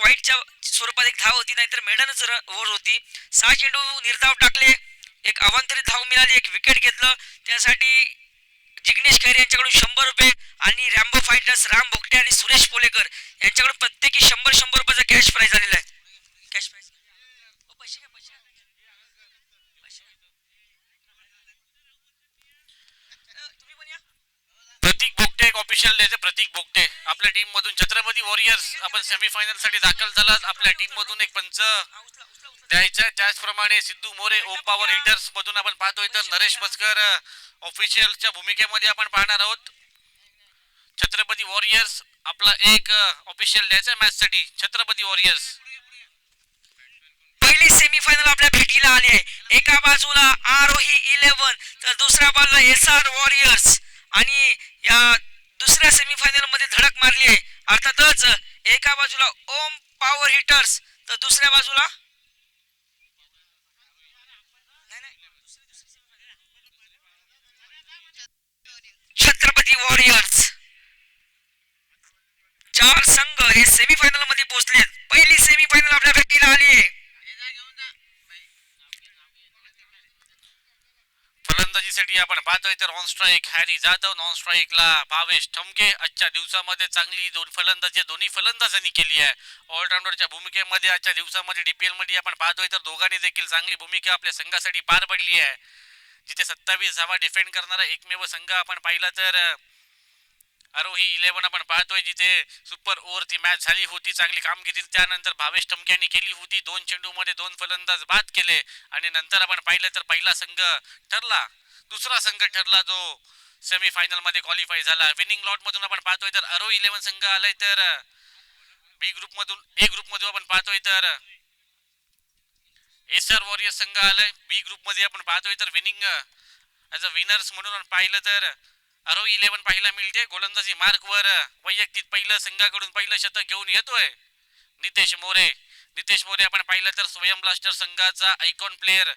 वाईटच्या स्वरूपात एक धाव होती, नाहीतर मेडनच ओव्हर होती. 6 चेंडू निर्धाव टाकले, एक अवांतरित धाव मिळाली, एक विकेट घेतलं. त्यासाठी जिग्नेश खैरे यांच्याकडून 100 रुपये आणि रॅम्बो फायटर्स राम भोगटे आणि सुरेश पोलेकर यांच्याकडून प्रत्येकी 100 रुपयाचा कॅश प्राइज आलेला आहे. कॅश प्राइज पैसे काय पैसे तुम्ही पण या. प्रतीक बोगटे एक ऑफिशियल द्यायचे. प्रतीक बोगटे आपल्या टीम मधून छत्रपती वॉरियर्स आपण सेमीफायनल साठी दाखल झालात. आपल्या टीम मधून एक पंच द्यायचं. त्याचप्रमाणे सिद्धू मोरे ओम पॉवर हिटर्स मधून आपण पाहतोय, तर नरेश मस्कर ऑफिशियलच्या भूमिकेमध्ये आपण पाहणार आहोत. छत्रपती वॉरियर्स आपला एक ऑफिशियल द्यायचा मॅच साठी. छत्रपती वॉरियर्स पहिली सेमीफायनल आपल्या भेटीला आली आहे. एका बाजूला आरोही 11 तर दुसऱ्या बाजूला SR वॉरियर्स. आणि या दुसऱ्या सेमीफायनल मध्ये धडक मारली आहे. अर्थातच एका बाजूला ओम पॉवर हिटर्स तर दुसऱ्या बाजूला छत्रपती वॉरियर्स. 4 संघ हे सेमीफायनल मध्ये पोहोचले. पहिली सेमीफायनल आपल्या भेटीला आली आहे. फलंदाजीसाठी आपण पाहतोय, तर on strike Harry Jadhav, non स्ट्राईकला भावेश ठमके. आजच्या दिवसामध्ये चांगली दोन फलंदाजी दोन्ही फलंदाजांनी केली आहे. ऑलराऊंडरच्या भूमिकेमध्ये आजच्या दिवसामध्ये DPL मध्ये आपण पाहतोय, तर दोघांनी देखील चांगली भूमिका आपल्या संघासाठी पार पडली आहे. जिथे 27 धावा डिफेंड करणारा एकमेव संघ आपण पाहिला, तर आरोही 11 आपण पाहतोय, जिथे सुपर ओव्हर ती मॅच झाली होती. चांगली कामगिरी त्यानंतर भावेश टमके यांनी केली होती. 2 चेंडूमध्ये 2 फलंदाज बाद केले. आणि नंतर आपण पाहिलं तर पहिला संघ ठरला, दुसरा संघ ठरला जो सेमीफायनल मध्ये क्वालिफाय झाला. विनिंग लॉट मधून आपण पाहतोय, तर आरोही 11 संघ आलाय. तर बी ग्रुप मधून ए ग्रुप मध्ये आपण पाहतोय, तर SR वॉरियर्स संघ आलाय. बी ग्रुप मध्ये आपण पाहतोय, तर विनिंग ॲज अ विनर्स म्हणून पाहिलं तर आरोही 11 पाहायला मिळते. गोलंदाजी मार्क वर वैयक्तिक पहिलं संघाकडून पहिलं शतक घेऊन येतोय नितेश मोरे. नितेश मोरे आपण पाहिलं तर स्वयं ब्लास्टर संघाचा आयकॉन प्लेअर.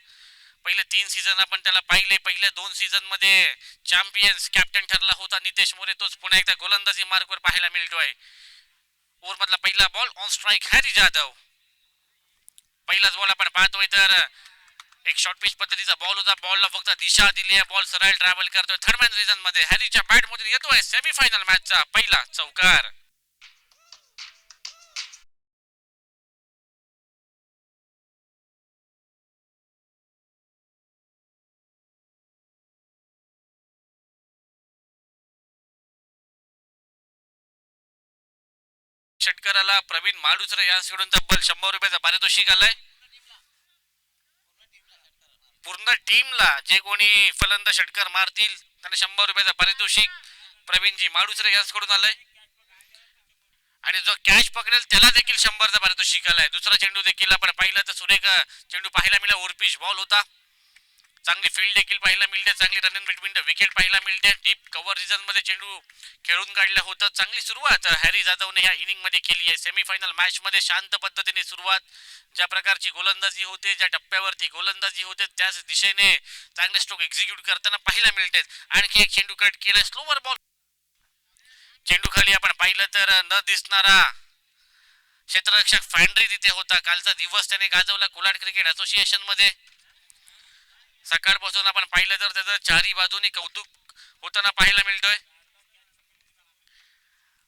पहिले 3 सीझन आपण त्याला पाहिले. पहिल्या 2 सीझन मध्ये चॅम्पियन्स कॅप्टन ठरला होता नितेश मोरे. तोच पुन्हा एकदा गोलंदाजी मार्क वर पाहायला मिळतोय. ओव्हर मधला पहिला ball on strike Harry Jadhav. पहिलाच बॉल आपण पाहतोय, तर एक शॉर्ट पिच पद्धतीचा बॉल होता. बॉलला फक्त दिशा दिली आहे. बॉल सरळ ट्रॅव्हल करतोय. थर्ड मॅन रिझन मध्ये हॅरीच्या बॅट मधून येतोय सेमीफायनल मॅचचा पहिला चौकार. षटकाराला प्रवीण माडुसरे यांच्याकडून तब्बल 100 रुपयाचा पारितोषिक आलाय. पूर्ण टीमला जे कोणी फलंदाज षटकार मारतील त्यांना 100 रुपयाचा पारितोषिक प्रवीणजी माडुसरे यांच्याकडून आलाय. आणि जो कॅच पकडेल त्याला देखील 100चा पारितोषिक आलाय. दुसरा चेंडू देखील आपण पाहिला तर सुरेख चेंडू पाहायला मिळाला. ओव्हरपिच बॉल होता. चांगली फील्ड देखील पाहायला मिळते. चांगली run in between the wicket पाहायला मिळते. डीप कव्हर रिजन मध्ये चेंडू खेळून काढलं होतं. चांगली सुरुवात हॅरी जाधवने ह्या इनिंग मध्ये केली आहे. सेमीफायनल मॅच मध्ये शांत पद्धतीने सुरुवात. ज्या प्रकारची गोलंदाजी होते, ज्या टप्प्यावरती गोलंदाजी होते, त्याच दिशेने चांगले स्ट्रोक एक्झिक्यूट करताना पाहायला मिळते. आणखी एक चेंडू कट केला. स्लोवर बॉल चेंडू खाली आपण पाहिलं तर न दिसणारा क्षेत्ररक्षक फॅन्ड्री तिथे होता. कालचा दिवस त्याने गाजवला कोलाड क्रिकेट असोसिएशन मध्ये. सकाळपासून आपण पाहिलं तर त्याचं चारी बाजूनी कौतुक होताना पाहायला मिळतोय.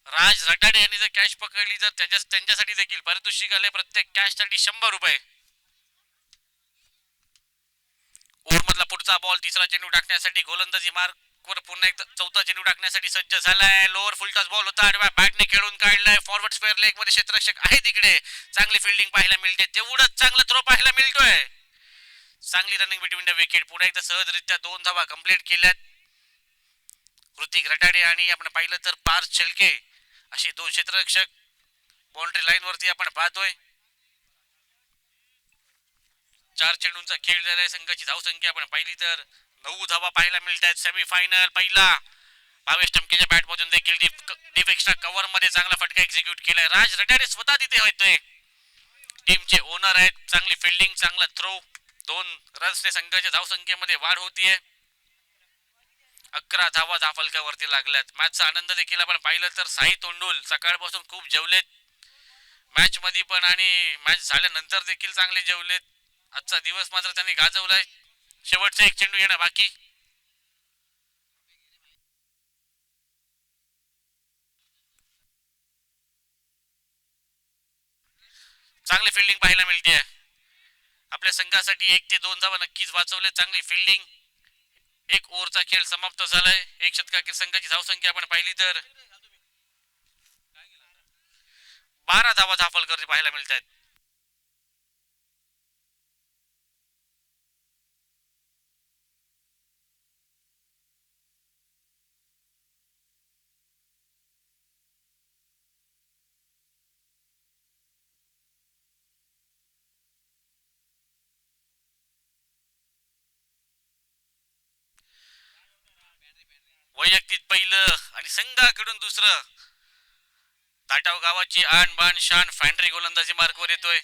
राज रटाडे यांनी जर कॅच पकडली तर त्यांच्यासाठी देखील पारितोषिक आले. प्रत्येक कॅच साठी 100 रुपये. ओव्हर मधला पुढचा बॉल तिसरा चेंडू टाकण्यासाठी गोलंदाजी मार्क वर पुन्हा एकदा चौथा चेंडू टाकण्यासाठी सज्ज झालाय. लोअर फुल टॉस बॉल होता. आडव्या बॅटने खेळून काढलाय. फॉरवर्ड स्क्वेअर लेग मध्ये क्षेत्ररक्षक आहे तिकडे. चांगली फिल्डिंग पाहायला मिळते. तेवढंच चांगला थ्रो पाहायला मिळतोय. चांगली रनिंग बिटवीन द विकेट. पुन्हा एकदा सहजरित्या 2 धावा कंप्लीट केल्यात. ऋतिक रटाडे आणि आपण पाहिलं तर पार्थ शेळके असे 2 क्षेत्ररक्षक बाउंड्री लाईन वरती आपण पाहतोय. 4 चेंडूंचा खेळ झालाय. संघाची धावसंख्या आपण पाहिली तर 9 धावा पाहायला मिळतात. सेमीफायनल पहिला भावेश टमकेच्या बॅट मधून देखील डीप एक्स्ट्रा कव्हर मध्ये चांगला फटका एक्झिक्यूट केलाय. राज रटाडे स्वतः तिथे होते. टीमचे ओनर आहेत. चांगली फिल्डिंग, चांगला थ्रो. 2 रन्सने संघाच्या धावसंख्येमध्ये वाढ होतीये. 11 धावा धाफलकावरती लागल्यात. मॅचचा आनंद देखील आपण पाहिलं तर साई तोंडुल सकाळपासून खूप जेवलेत. मॅच मध्ये पण आणि मॅच झाल्यानंतर देखील चांगले जेवलेत. आजचा दिवस मात्र त्यांनी गाजवलाय. शेवटचा एक चेंडू येणं बाकी. चांगली फिल्डिंग पाहायला मिळते. आपल्या संघासाठी 1 ते 2 धावा नक्कीच वाचवले. चांगली फिल्डिंग. एक ओव्हरचा खेळ समाप्त झालाय. एक षटकातील संघाची धावसंख्या आपण पाहिली तर 12 धावा दाखल करते पाहायला मिळत आहेत. वैयक्तिक पहिलं आणि संघाकडून दुसरं. ताटाव गावाची आण बाण शान फॅन्ड्री गोलंदाजी मार्कवर येतोय.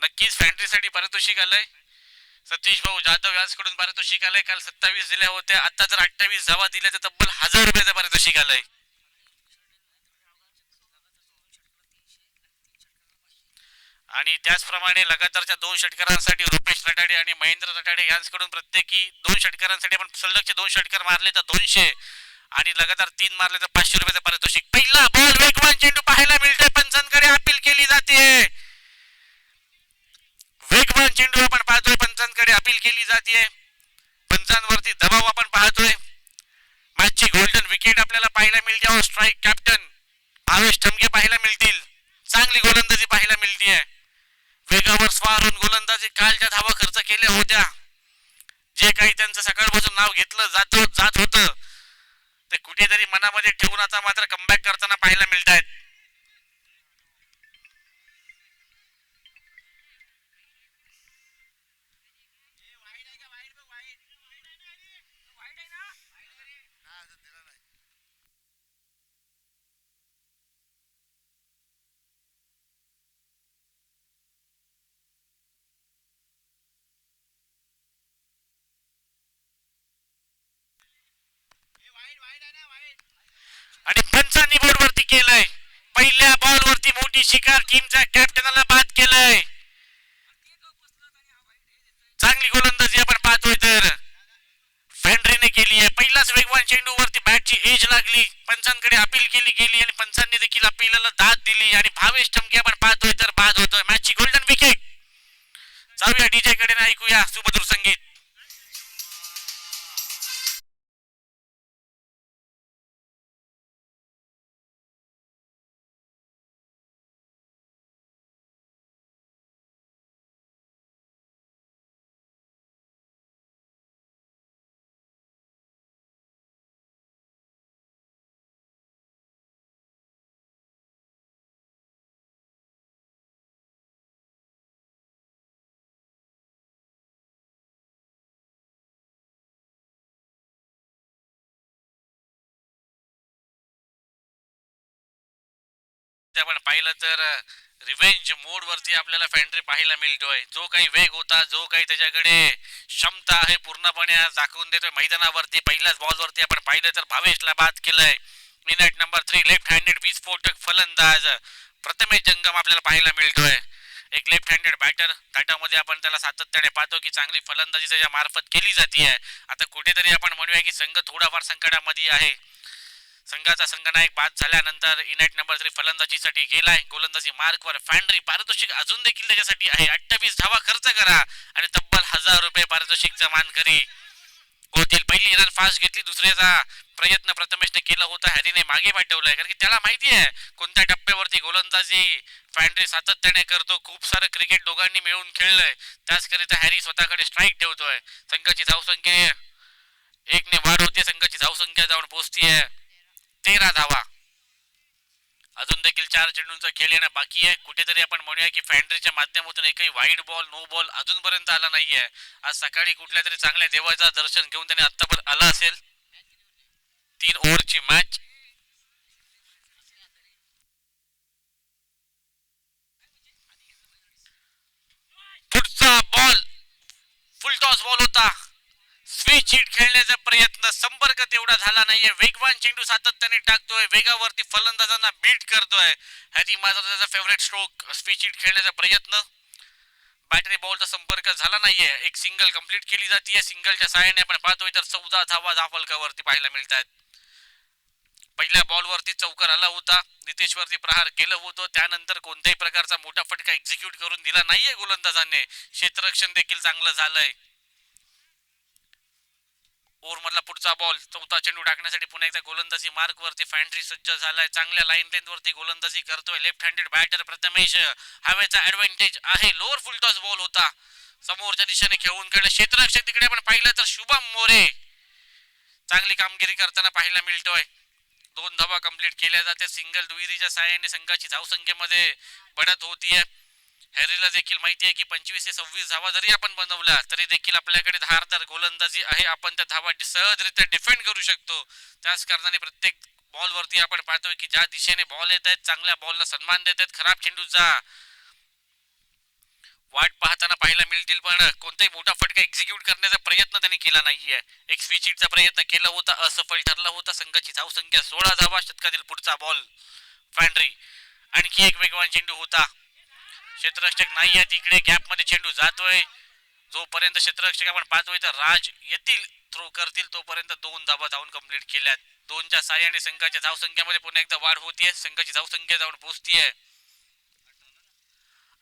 नक्कीच फॅन्ड्रीसाठी पारितोषिक आलंय. सतीश भाऊ जाधव यांच्याकडून पारितोषिक आलंय. काल 27 दिल्या होत्या. आता जर 28 धावा दिल्या तर तब्बल 1000 रुपयाचं पारितोषिक आलंय. आणि त्याचप्रमाणे लगातारच्या 2 षटकारांसाठी रुपेश रटाडे आणि महेंद्र रटाडे यांच्याकडून प्रत्येकी 2 षटकारांसाठी आपण सलगचे 2 षटकार मारले तर 200 आणि लगातार 3 मारले तर 500 रुपयाचं पारितोषिक. पहिला बॉल वेगवान चेंडू पाहायला मिळतोय. पंचांकडे अपील केली जाते. वेगवान चेंडू आपण पाहतोय. पंचांकडे अपील केली जाते. पंचांवरती दबाव आपण पाहतोय. मॅचची गोल्डन विकेट आपल्याला पाहायला मिळते. स्ट्राईक कॅप्टन भावेश ठमके पाहायला मिळतील. चांगली गोलंदाजी पाहायला मिळतीये. वेगावर स्वार होऊन गोलंदाजी कालच्या धावा खर्च केल्या होत्या. जे काही त्यांचं सकाळपासून नाव घेतलं जात होतं ते कुठेतरी मनामध्ये ठेवून आता मात्र कमबॅक करताना पाहायला मिळत आहेत. आणि पंचांनी बोर्ड वरती केलंय. पहिल्या बॉल वरती मोठी शिकार टीमच्या कॅप्टनला बाद केलंय. चांगली गोलंदाजी आपण पाहतोय तर फॅन्ड्रीने केली आहे. पहिलाच वेगवान चेंडू वरती बॅटची एज लागली. पंचांकडे अपील केली गेली आणि पंचांनी देखील अपीलला दाद दिली आणि भावेश ठमके आपण पाहतोय तर बाद होतोय. मॅचची गोल्डन विकेट. जाऊया डीजे कडे ना ऐकूया सुमधुर संगीत. आपण पाहिलं तर रिव्हेंज मोड वरती आपल्याला फॅन्ड्री पाहायला मिळतोय. जो काही वेग होता, जो काही त्याच्याकडे क्षमता आहे पूर्णपणे आज दाखवून देतोय मैदानावरती. पहिल्याच बॉल वरती आपण पाहिलं तर भावेशला बाद केलंय. मिनिट नंबर 3 लेफ्ट हँडेड विस्फोटक फलंदाज प्रथमेश जंगम आपल्याला पाहायला मिळतोय. एक लेफ्ट हँडेड बॅटर. ताटामध्ये आपण त्याला सातत्याने पाहतो की चांगली फलंदाजी त्याच्या मार्फत केली जाते. आता कुठेतरी आपण म्हणूया की संघ थोडाफार संकटामध्ये आहे. संघाचा संघनायक बाद झाल्यानंतर इनेट नंबर 3 फलंदाजीसाठी गेलाय. गोलंदाजी मार्कवर फॅन्ड्री. पारितोषिक अजून देखील त्याच्यासाठी आहे. 28 धावा खर्च करा आणि तब्बल 1000 रुपये पारितोषिकचा मानकरी होतील. पहिली रन फास्ट घेतली. दुसऱ्याचा प्रयत्न प्रथमेशने केला होता. हॅरीने मागे पाठवलाय कारण की त्याला माहिती आहे कोणत्या टप्प्यावरती गोलंदाजी फॅन्ड्री सातत्याने करतो. खूप सारं क्रिकेट दोघांनी मिळून खेळलंय. त्याचकरिता हॅरी स्वतःकडे स्ट्राईक ठेवतोय. संघाची धावसंख्या 1 ने वाढ होते. संघाची धावसंख्या जाऊन पोहोचतीये 13 धावा. अजून देखील 4 चेंडूंचा खेळ येणं बाकी आहे. कुठेतरी आपण म्हणूया की फॅन्ड्रीच्या माध्यमातून एकही वाईड बॉल नो बॉल अजूनपर्यंत आला नाहीये. आज सकाळी कुठल्या तरी चांगल्या देवाचा दर्शन घेऊन त्याने आतापर्यंत आला असेल. 3 ओव्हरची मॅच. पुढचा बॉल फुल टॉस बॉल होता. स्विच हिट खेळण्याचा प्रयत्न, संपर्क तेवढा झाला नाहीये. वेगवान चेंडू सातत्याने टाकतोय, वेगावरती फलंदाजांना बीट करतोय. हॅरी मात्र त्याचा फेवरेट स्ट्रोक, स्विच हिट खेळण्याचा प्रयत्न. बॅटरी बॉलचा संपर्क झाला नाहीये. एक सिंगल कंप्लीट केली जाते. सिंगलच्या सहाय्याने आपण पाहतोय तर 14 धावा धावफलकावरती पाहायला मिळतात. पहिल्या बॉलवरती चौकार आला होता, नितेश वरती प्रहार केलं होतं, त्यानंतर कोणत्याही प्रकारचा मोठा फटका एक्झिक्यूट करून दिला नाहीये गोलंदाजांनी. क्षेत्ररक्षण देखील चांगलं झालंय. ओव्हर मधला पुढचा बॉल, चौथा चेंडू टाकण्यासाठी पुन्हा एकदा गोलंदाजी मार्क वरती फॅन्ट्री सज्ज झालाय. चांगल्या लाईन लेंथ वरती गोलंदाजी करतोय लेफ्ट हँडेड बॅटर प्रथमेश. हवेचा ऍडव्हान्टेज आहे. लोअर फुल टॉस बॉल होता, समोरच्या दिशेने खेळून काढलं. क्षेत्ररक्षक तिकडे आपण पाहिलं तर शुभम मोरे चांगली कामगिरी करताना पाहायला मिळतोय. 2 धावा कंप्लीट केल्या जाते. सिंगल दुहेरीच्या साहाय्याने संघाची धावसंख्येमध्ये बढत होतीये. हॅरीला देखील माहिती आहे की 25 ते 26 धावा जरी आपण बनवला तरी देखील आपल्याकडे धारदार गोलंदाजी आहे. आपण त्या धावा सहजरित्या डिफेंड करू शकतो. त्याच कारणाने प्रत्येक बॉलवरती आपण पाहतोय की ज्या दिशेने बॉल येत आहेत, चांगल्या बॉलला सन्मान देत आहेत. खराब चेंडूचा वाट पाहताना पाहायला मिळतील, पण कोणताही मोठा फटका एक्झिक्यूट करण्याचा प्रयत्न त्यांनी केला नाहीये. एक स्विच हिटचा प्रयत्न केला होता, असफल ठरला होता. संघाची धावसंख्या 16 धावा. षटकातील पुढचा बॉल फॅन्ड्री. आणखी एक वेगवान चेंडू होता. क्षेत्ररक्षक नाही आहे तिकडे, गॅप मध्ये चेंडू जातोय. जोपर्यंत क्षेत्ररक्षक आपण पाहतोय तर राज येतील, थ्रो करतील, तोपर्यंत 2 धावा धावून कंप्लीट केल्यात. 2च्या साह्याने संघाच्या धावसंख्येमध्ये पुन्हा एकदा वाढ होतीये. संघाची धावसंख्या जाऊन पोहोचतीये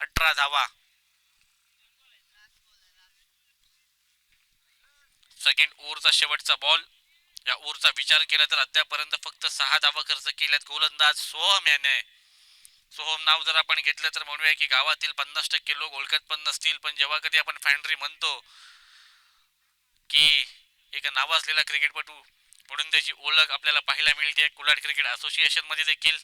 18 धावा. सेकंड ओव्हरचा शेवटचा बॉल. या ओव्हरचा विचार केला तर अद्यापर्यंत फक्त 6 धावा खर्च केल्यात. गोलंदाज सोहम याने. सोहम नाव जर आपण घेतलं तर म्हणूया की गावातील 50% लोक ओळखत पण नसतील, पण जेव्हा कधी आपण फॅन्ड्री म्हणतो की एक नावाजलेला क्रिकेटपटू म्हणून त्याची ओळख आपल्याला पाहायला मिळते कुलाड क्रिकेट असोसिएशन मध्ये देखील.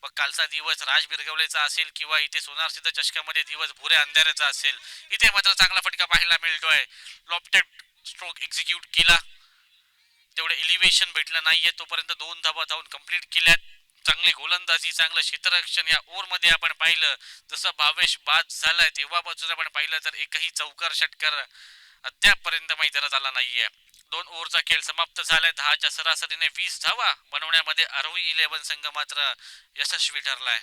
मग कालचा दिवस राज बिरगवलेचा असेल किंवा इथे सोनार सिद्ध चषकामध्ये दिवस भुऱ्या अंधाऱ्याचा असेल, इथे मात्र चांगला फटका पाहायला मिळतोय. लॉफ्टेड स्ट्रोक एक्झिक्यूट केला, तेवढं एलिव्हेशन भेटलं नाहीये. तोपर्यंत 2 धावा धावून कंप्लीट केल्यात. चांगली गोलंदाजी, चांगलं क्षेत्ररक्षण या ओव्हर मध्ये आपण पाहिलं. जसं भावेश बाद झालाय तेव्हापासून आपण पाहिलं तर एकही चौकार षटकार अद्यापपर्यंत मैदानात आला नाहीये. 2 ओव्हरचा खेळ समाप्त झालाय. 10च्या सरासरीने 20 धावा बनवण्यामध्ये आरोही 11 संघ मात्र यशस्वी ठरलाय.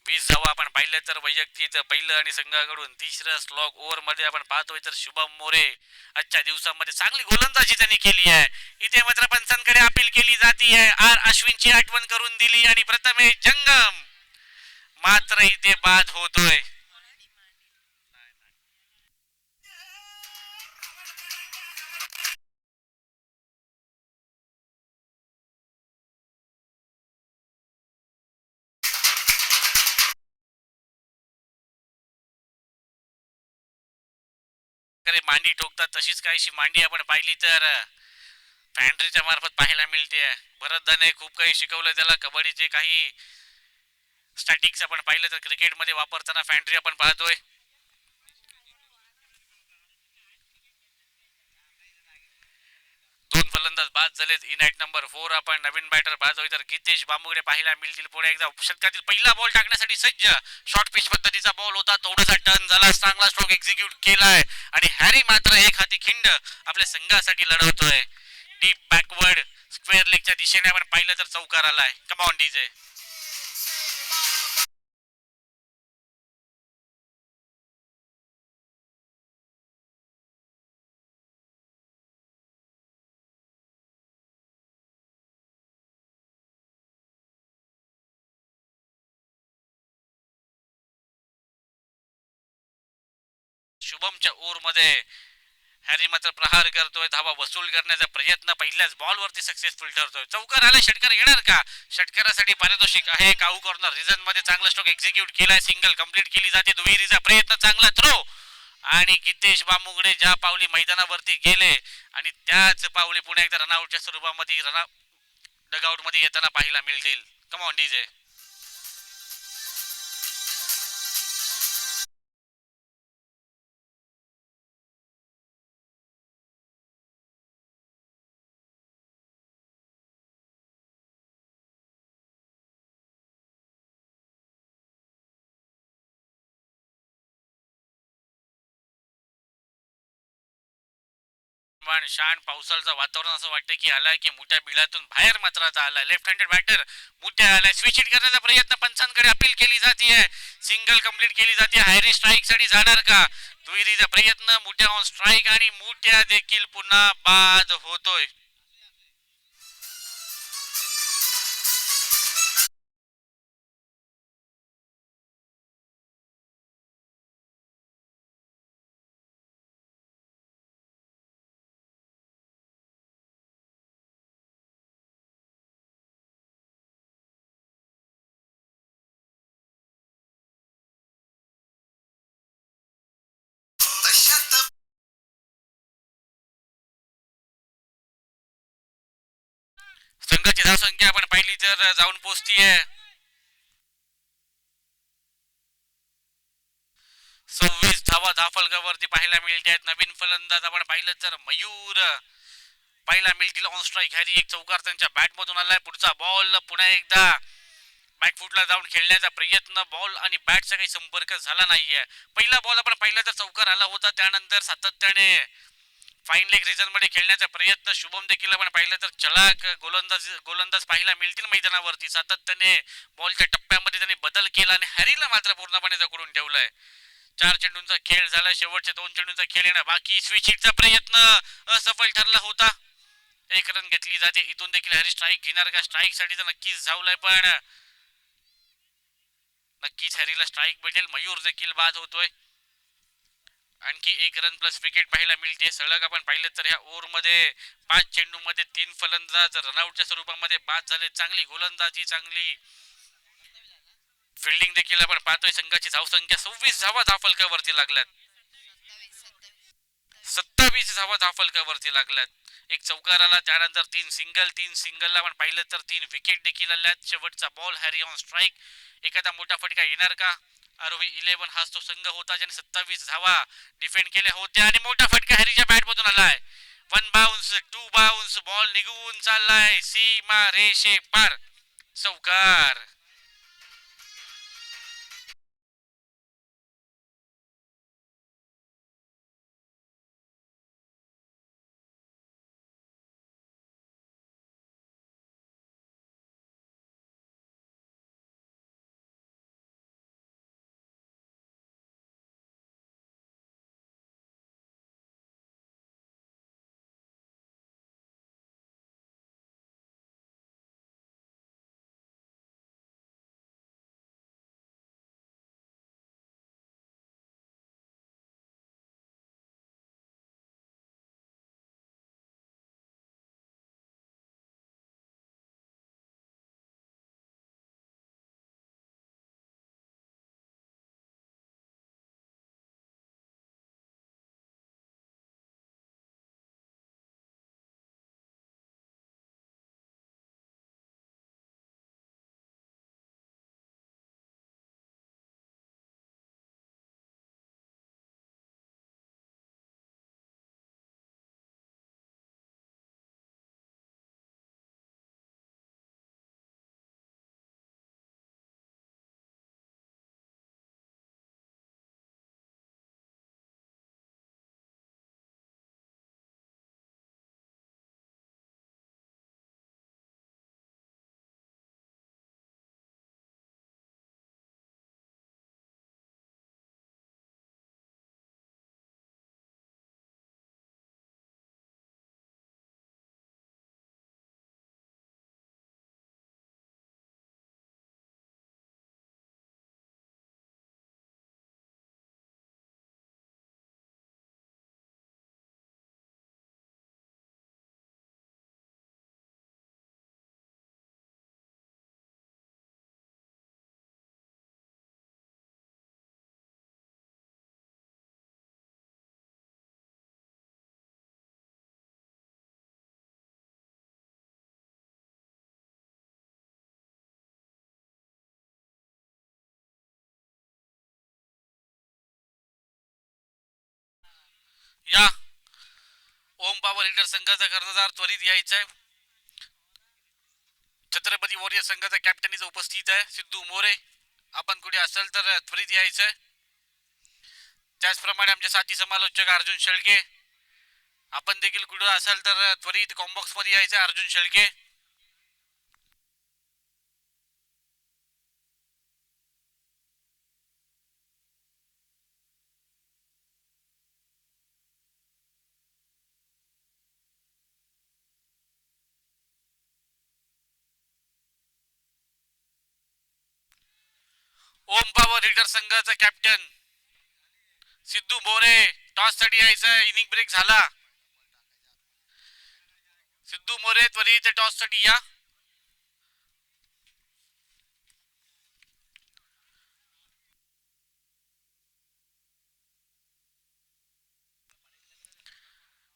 वीस धावा आपण पाहिलं तर वैयक्तिक पहिलं आणि संघाकडून तिसरं स्लॉग ओव्हर मध्ये आपण पाहतोय तर शुभम मोरे आजच्या दिवसामध्ये चांगली गोलंदाजी त्यांनी केली आहे. इथे मात्र पंचांकडे अपील केली जाती आहे. आर अश्विनची आठवण करून दिली आणि प्रथमेश जंगम मात्र इथे बाद होतोय. मांडी ठोकतात तशीच काहीशी मांडी आपण पाहिली तर फॅन्ड्रीच्या मार्फत पाहायला मिळते. भरत दाने खूप काही शिकवलं त्याला. कबड्डीचे काही स्टॅटिक्स आपण पाहिलं तर क्रिकेटमध्ये वापरताना फॅन्ड्री आपण पाहतोय. दोन फलंदाज बाद झालेत. इनाईट नंबर 4 आपण नवीन बॅटर पाहतोय तर गीतेश बांबुगडे पाहायला मिळतील. पुढे एकदा षटकातील पहिला बॉल टाकण्यासाठी सज्ज. शॉर्ट पिच पद्धतीचा बॉल होता, थोडासा टर्न झाला, चांगला स्ट्रोक एक्झिक्यूट केलाय आणि हॅरी मात्र एक हाती खिंड आपल्या संघासाठी लढवतोय. डीप बॅकवर्ड स्क्वेअर लेगच्या दिशेने आपण पाहिलं तर चौकार आलाय. Come on DJ. शुभमच्या ओव्हर मध्ये हॅरी मात्र प्रहार करतोय. धावा वसूल करण्याचा प्रयत्न पहिल्याच बॉलवरती सक्सेसफुल ठरतोय. चौकार आला, षटकार येणार का? षटकारासाठी पारितोषिक आहे. काऊ कॉर्नर रिझन मध्ये चांगला स्ट्रोक एक्झिक्यूट केलाय. सिंगल कंप्लीट केली जाते. दुहेरीचा प्रयत्न, चांगला थ्रो आणि गीतेश बामुगडे ज्या पावली मैदानावरती गेले आणि त्याच पावली पुन्हा एकदा रनआउटच्या स्वरूपामध्ये डगआउट मध्ये येताना पाहायला मिळतील. कम ऑन डीजे. पण शान पावसाचं वातावरण असं वाटतं की आलाय की मोठ्या बिळातून बाहेर मात्र आता आलाय. लेफ्ट हँडेड बॅटर मोठ्या आलाय. स्विच हिट करण्याचा प्रयत्न पंचांकडे अपील केली जाते. सिंगल कंप्लीट केली जाते. हायरी स्ट्राईक साठी जाणार का? दुहेरीचा प्रयत्न मोठ्या ऑन स्ट्राईक आणि मोठ्या देखील पुन्हा बाद होतोय. संघाची धावसंख्या आपण पाहिली तर जाऊन पोहोचतीये 26 धावा धाफलकावरती पाहायला मिळते आहेत. नवीन फलंदाज आपण पाहिलं तर मयूर पाहायला मिळतील ऑन स्ट्राईक. हॅरी एक चौकार त्यांच्या बॅट मधून आलाय. पुढचा बॉल पुन्हा एकदा बॅकफुटला जाऊन खेळण्याचा प्रयत्न. बॉल आणि बॅटचा काही संपर्क झाला नाहीये. पहिला बॉल आपण पाहिला तर चौकार आला होता. त्यानंतर सातत्याने फाईन लेग रिजन मध्ये खेळण्याचा प्रयत्न. शुभम देखील आपण पाहिलं तर चलाक गोलंदाज पाहायला मिळतील मैदानावरती. सातत्याने बॉलच्या टप्प्यामध्ये त्यांनी बदल केला आणि हॅरीला मात्र पूर्णपणे जकडून ठेवलंय. 4 चेंडूंचा खेळ झाला. शेवटच्या 2 चेंडूंचा खेळ येणार बाकी. स्विच हिटचा प्रयत्न असफल ठरला होता. एक रन घेतली जाते. इथून देखील हॅरी स्ट्राईक घेणार का? स्ट्राईक साठी तर नक्कीच धावलाय पण नक्कीच हॅरीला स्ट्राईक भेटेल. मयूर देखील बाद होतोय. आणखी एक रन प्लस विकेट पाहायला मिळते. सलग आपण पाहिलं तर या ओव्हर मध्ये 5 चेंडू मध्ये 3 फलंदाज रनआउटच्या स्वरूपामध्ये बाद झाले. चांगली गोलंदाजी, चांगली फिल्डिंग देखील आपण पाहतोय. संघाची धावसंख्या 26 धावा धावफलकावरती लागल्यात. 27 धावा धावफलकावरती लागल्यात. एक चौकार आला. त्यानंतर 3 सिंगलला आपण पाहिलं तर 3 विकेट देखील आल्यात. शेवटचा बॉल हॅरी ऑन स्ट्राईक. एखादा मोठा फटका येणार का? आरओव्ही 11 हाच तो संघ होता ज्याने 27 धावा डिफेंड केल्या होत्या आणि मोठा फटका हॅरीच्या बॅट मधून आलाय. 1 बाउन्स 2 बाउन्स बॉल निघून चाललाय सीमा रेषे पार. चौकार. या. ओम पॉवर हिटर संघाचा कर्णधार त्वरित यायचा आहे. छत्रपती वॉरियर संघाचा कॅप्टन इथं उपस्थित आहे सिद्धू मोरे. आपण कुठे असेल तर त्वरित यायचं आहे. त्याचप्रमाणे आमचे साथी समालोचक अर्जुन शेळके, आपण देखील कुठे असाल तर त्वरित कॉम्बॉक्स मध्ये यायचं आहे. अर्जुन शेळके. ओम पॉवर हिटर संघाचा कॅप्टन सिद्धू मोरे टॉस साठी यायचा. इनिंग ब्रेक झाला. सिद्धू मोरे त्वरित टॉस साठी या.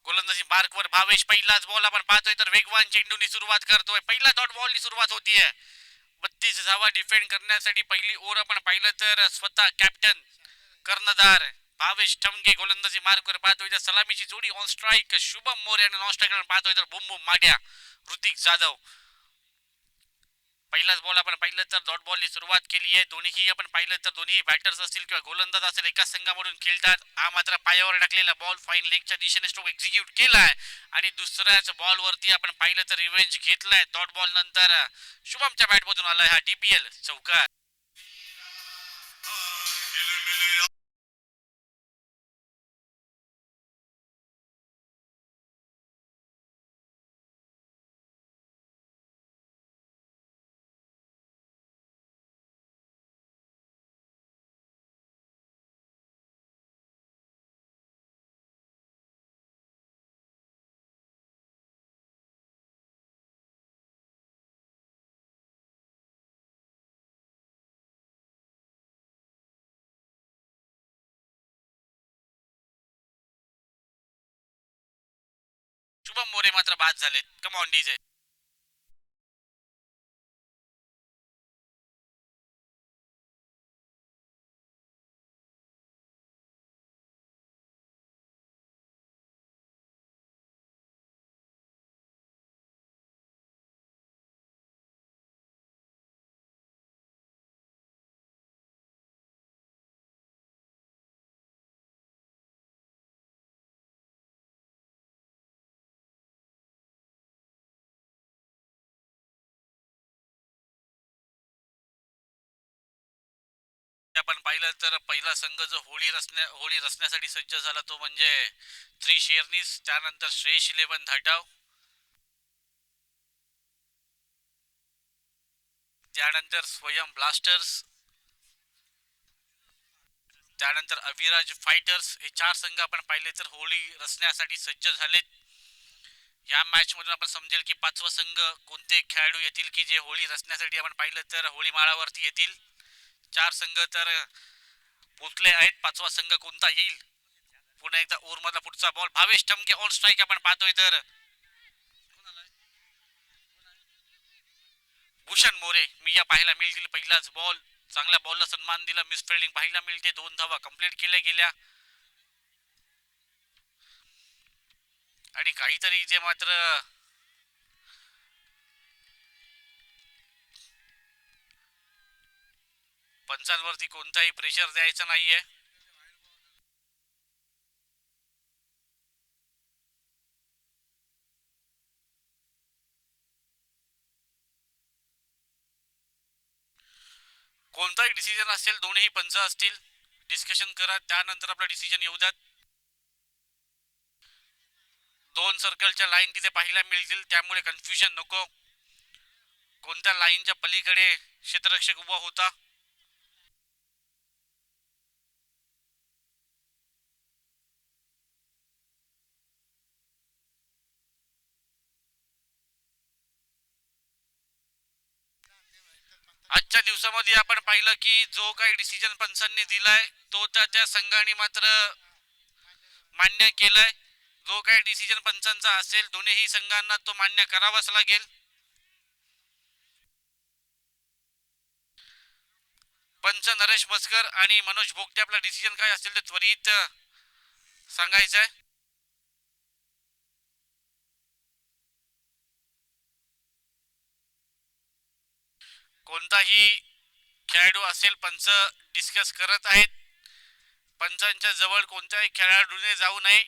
गोलंदाजी मार्कवर भावेश. पहिलाच बॉल आपण पाहतोय तर वेगवान चेंडूनी सुरुवात करतोय. पहिला डॉट बॉलनी सुरुवात होतीये. 32 धावा डिफेंड करण्यासाठी पहिली ओव्हर आपण पाहिलं तर स्वतः कॅप्टन कर्णधार भावेश ठमके गोलंदाजी मार्कवर पाहतोय. तर सलामीची जोडी ऑन स्ट्राईक शुभम मोरे आणि नॉन स्ट्राईक पाहतोय तर बुम बुम माड्या ऋतिक जाधव. पहिलाच बॉल आपण पाहिलं तर डॉट बॉलनी सुरुवात केली आहे. दोन्हीही आपण पाहिलं तर दोन्ही बॅटर्स असतील किंवा गोलंदाज असेल एकाच संघामधून खेळतात. हा मात्र पायावर टाकलेला बॉल फाईन लेगच्या दिशेने स्ट्रोक एक्झिक्यूट केलाय आणि दुसऱ्याच बॉल वरती आपण पाहिलं तर रिव्हेंज घेतलाय. डॉट बॉल नंतर शुभमच्या बॅट मधून आलाय हा डीपीएल चौकार. शुभम मोरे मात्र बाद झालेत. कम ऑन डीजे. आपण पाहिलं तर पहिला संघ जो होळी रचण्यासाठी सज्ज झाला तो म्हणजे थ्री शेरनीस. त्यानंतर श्रेयस 11 धाटाव. त्यानंतर स्वयं ब्लास्टर्स. त्यानंतर अविराज फायटर्स. हे चार संघ आपण पाहिले तर होळी रचण्यासाठी सज्ज झालेत. या मॅच मधून आपण समजेल की पाचवा संघ कोणते खेळाडू येतील की जे होळी रचण्यासाठी आपण पाहिलं तर होळी माळावरती येतील. चार संघ तर पोचले आहेत. पाचवा संघ कोणता येईल. पुन्हा एकदा ओव्हर मधला पुढचा ball Bhavesh Thamke on strike आपण पाहतोय तर भूषण मोरे मी या पाहायला मिळतील. पहिलाच बॉल चांगल्या बॉलला सन्मान दिला. मिस फिल्डिंग पाहायला मिळते. 2 धावा कंप्लीट केल्या गेल्या आणि काहीतरी जे मात्र पंचांवरती कोणताही प्रेशर द्यायचा नाहीये. कोणताही डिसिजन असेल दोन्ही पंच असतील डिस्कशन करा. त्यानंतर आपला डिसिजन येऊ द्यात. 2 सर्कलच्या लाईन तिथे पाहायला मिळतील. त्यामुळे कन्फ्युजन नको. कोणत्या लाईनच्या पलीकडे क्षेत्ररक्षक उभा होता. आजच्या दिवसामध्ये आपण पाहिलं की जो काही डिसिजन पंचांनी दिलाय तो त्या संघाने मात्र मान्य केलाय. जो काही डिसिजन पंचांचा असेल दोन्ही संघांना तो मान्य करावाच लागेल. पंच नरेश मस्कर आणि मनोज भोगटे आपला डिसिजन काय असेल ते त्वरित सांगायचं आहे. कोणताही खेळाडू असेल पंच डिस्कस करत आहेत. पंचांच्या जवळ कोणत्याही खेळाडूने जाऊ नये.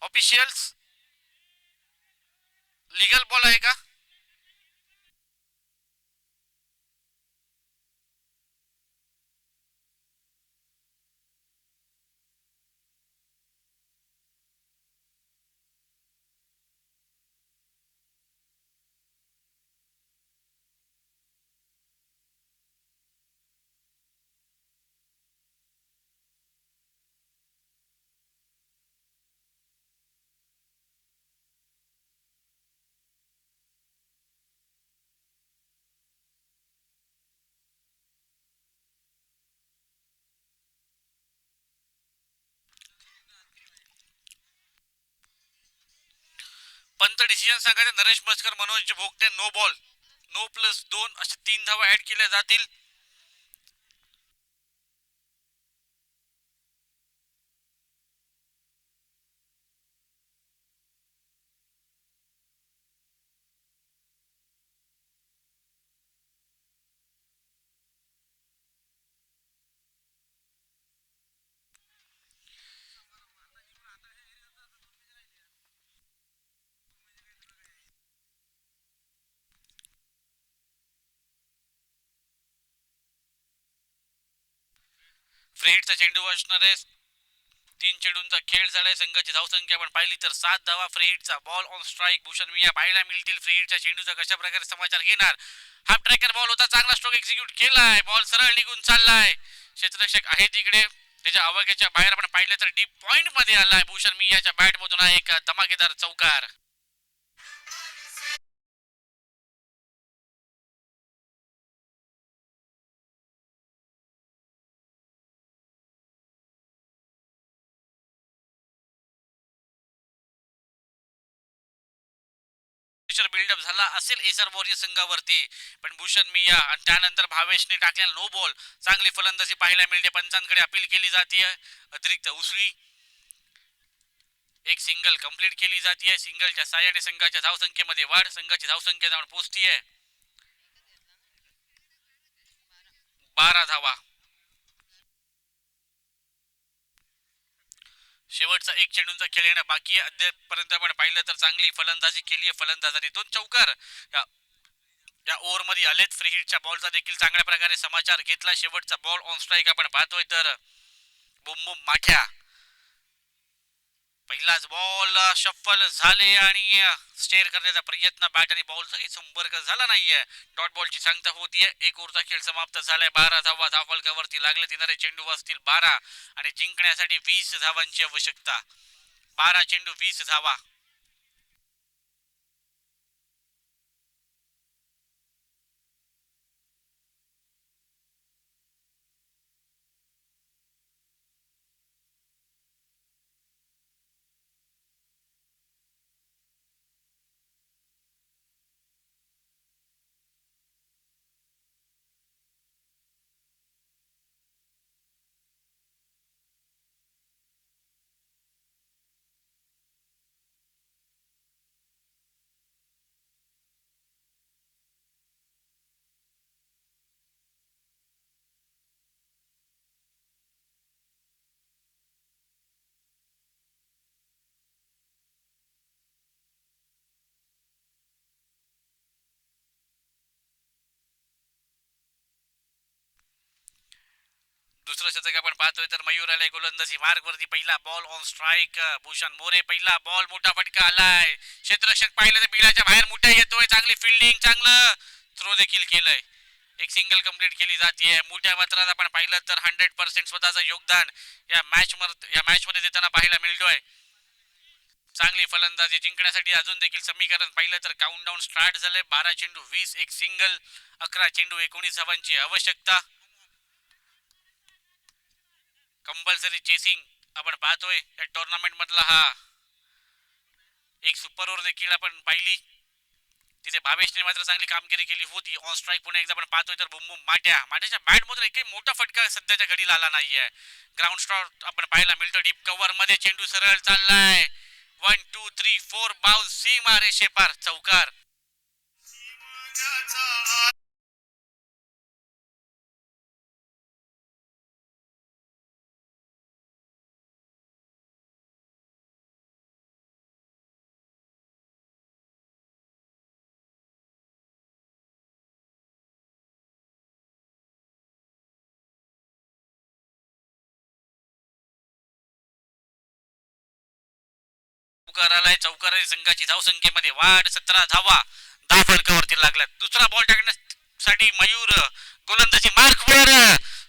ऑफिशियल्स, लीगल बॉल आहे का? पंत डिसिजन सांगायचे. Naresh Maskar, Manoj Bhogte, no ball, no +2 असे 3 धावा ऍड केल्या जातील. फ्री हिटचा चेंडू असणार आहे. 3 चेंडूंचा खेळ झालाय. संघाची धावसंख्या आपण पाहिली तर 7 धावा. फ्री हिटचा ball on strike Bhushan Miya पाहायला मिळतील. फ्री हिटच्या चेंडूचा कशा प्रकारे समाचार घेणार. हाफ ट्रॅकर बॉल होता, चांगला स्ट्रोक एक्झिक्यूट केलाय. बॉल सरळ निघून चाललाय. क्षेत्ररक्षक आहे तिकडे, त्याच्या आवाक्याच्या बाहेर आपण पाहिलं तर डीप पॉइंट मध्ये आलाय. भूषण मियाच्या बॅट मधून आहे एक धमाकेदार चौकार. बिल्डअप झाला असेल एसआर वॉरियर संघावरती, पण भूषण मिया आणि त्यानंतर भावेशने टाकलेला नो बॉल, चांगली फलंदाजी पाहायला मिळते. पंचांकडे अपील केली जाते. अतिरिक्त उसळी एक सिंगल कंप्लीट केली जाते. सिंगलच्या साह्याने संघाच्या धावसंख्येमध्ये वाढ. संघाची धावसंख्या जाऊन पोहोचतीये 12 धावा. शेवटचा एक चेंडूंचा खेळ येणं बाकी आहे. अद्यापर्यंत आपण पाहिलं तर चांगली फलंदाजी केली आहे फलंदाजांनी. 2 चौकार या ओव्हर मध्ये आलेत. फ्री हिटच्या बॉलचा देखील चांगल्या प्रकारे समाचार घेतला. शेवटचा बॉल ऑन स्ट्राईक आपण पाहतोय तर बुम बुम माख्या. पहिलाच बॉल शफल झाले आणि स्टेअर करण्याचा प्रयत्न, बॅट आणि बॉलचा संपर्क झाला नाहीये. डॉट बॉलची सांगता होतीये. एक ओव्हरचा खेळ समाप्त झालाय. 12 धावा धावफलकावरती लागले. येणारे चेंडू वाजतील 12 आणि जिंकण्यासाठी 20 धावांची आवश्यकता. 12 चेंडू 20 धावा. दुसरं शतक आपण पाहतोय तर मयूर आलाय गोलंदाजी मार्ग वरती. पहिला ball on strike. Bhushan More, पहिला बॉल मोठा फटका आलाय. क्षेत्ररक्षक पाहिलं तर बिलाच्या बाहेर मोठा येतोय. चांगली फिल्डिंग, चांगलं थ्रो देखील केलंय, एक सिंगल कंप्लीट केली जाते. मोठ्या मात्रात आपण पाहिलं तर 100% स्वतःचं योगदान या मॅच मध्ये देताना पाहायला मिळतोय. चांगली फलंदाजी जिंकण्यासाठी अजून देखील समीकरण पाहिलं तर काउंटडाऊन स्टार्ट झालंय. 12 चेंडू 20, एक सिंगल, 11 चेंडू 19 धावांची आवश्यकता. कंपल्सरी चेसिंग आपण पाहतोय या टुर्नामेंट मधला हा एक सुपर ओव्हर देखील आपण पाहिली. तिथे भावेशने मात्र चांगली कामगिरी केली होती. ऑन स्ट्राईक पुन्हा एकदा आपण पाहतोय तर बुमबुम माट्याच्या बॅट मधून एकही मोठा फटका सध्याच्या घडीला आला नाहीये. ग्राउंड स्टॉट आपण पाहायला मिळतो. डीप कव्हर मध्ये चेंडू सरळ चाललाय. 1 2 3 4 बाउन्स, सीमा रेषेपार, चौकार. चौकार संघाची धावसंख्येमध्ये वाढ. 17 धावा 10 फलकावरती लागल्यात. दुसरा बॉल टाकण्यासाठी मयूर गोलंदाजी मार्क वर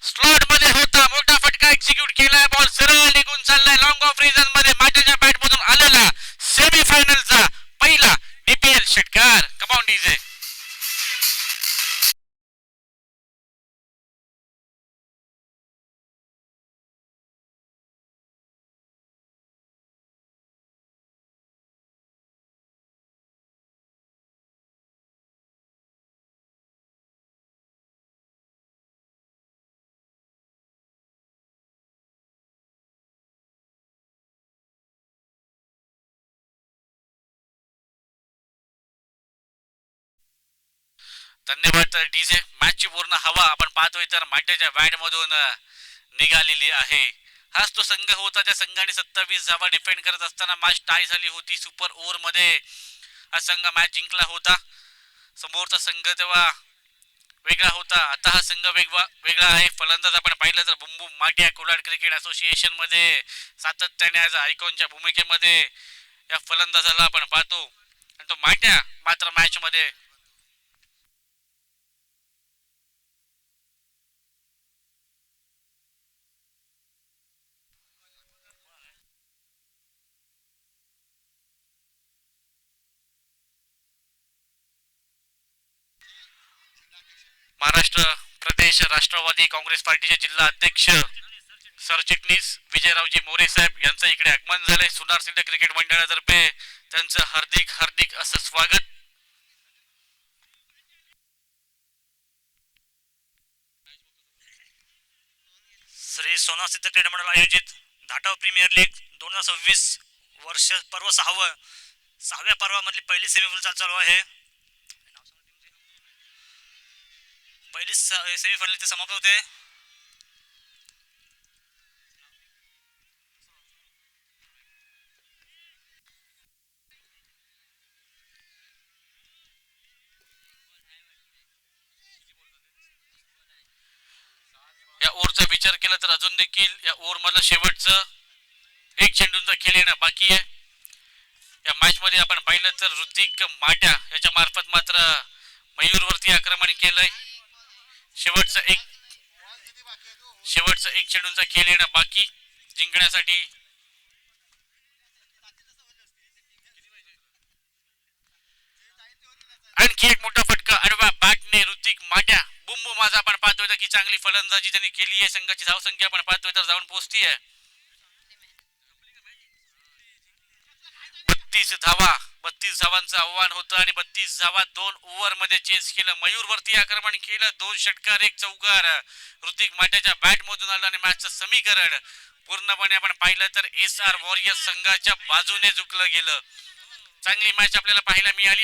स्लॉट मध्ये होता. मोठा फटका एक्झिक्यूट केलाय. बॉल सरळ निघून चाललाय लॉंग ऑफ रिजन मध्ये. माट्याच्या बॅट मधून आलेला सेमीफायनलचा पहिला डीपीएल षटकार. कमाउन डीजे. धन्यवाद डीजे. मॅचची पूर्ण हवा आपण पाहतोय तर माट्याच्या बॅट मधून निघालेली आहे. हाच तो संघ होता ज्या संघाने 27 धावा डिफेंड करत असताना मॅच टाय झाली होती. सुपर ओव्हर मध्ये हा संघ मॅच जिंकला होता. समोरचा संघ तेव्हा वेगळा होता, आता हा संघ वेगळा आहे. फलंदाज आपण पाहिलं तर बुमबुम माट्या कोलाड क्रिकेट असोसिएशन मध्ये सातत्याने आज आयकॉनच्या भूमिकेमध्ये या फलंदाजाला आपण पाहतो. आणि तो माट्या मात्र मॅच मध्ये महाराष्ट्र प्रदेश राष्ट्रवादी काँग्रेस पार्टीचे जिल्हा अध्यक्ष सरचिटणीस विजयरावजी मोरे साहेब यांचं इकडे आगमन झालंय. सुनार सिंध क्रिकेट मंडळातर्फे त्यांचं हार्दिक हार्दिक असं स्वागत. श्री सोनार सिद्ध क्रीडा मंडळ आयोजित धाटाव प्रीमियर लीग 2026 वर्ष पर्व 6व्या पर्वामधली पहिली सेमीफायनल चालू आहे. पहिली सेमीफायनल इथे समाप्त होते. या ओव्हरचा विचार केला तर अजून देखील या ओव्हर मधलं शेवटचं एक चेंडूंचा खेळ येणं बाकी आहे. या मॅच मध्ये आपण पाहिलं तर ऋतिक माट्या याच्या मार्फत मात्र मयूरवरती आक्रमण केलंय. शेवटचा एक चेंडूंचा खेळ येणं बाकी जिंकण्यासाठी. आणखी एक मोठा फटका आडव्या बॅटने ऋतिक माट्या बुंबू माझा आपण पाहतोय की चांगली फलंदाजी त्यांनी केली आहे. संघाची धावसंख्या आपण पाहतोय तर जाऊन पोहोचती आहे 32 धावा. 32 धावांचं आव्हान होतं आणि 32 धावा 2 ओव्हर मध्ये चेस केलं. मयूर वरती आक्रमण केलं. 2 षटकार 1 चौकार ऋतिक माट्याच्या बॅट मधून आलं आणि मॅचचं समीकरण पूर्णपणे आपण पाहिलं तर एसआर वॉरियर्स संघाच्या बाजूने झुकलं गेलं. चांगली मॅच आपल्याला पाहायला मिळाली.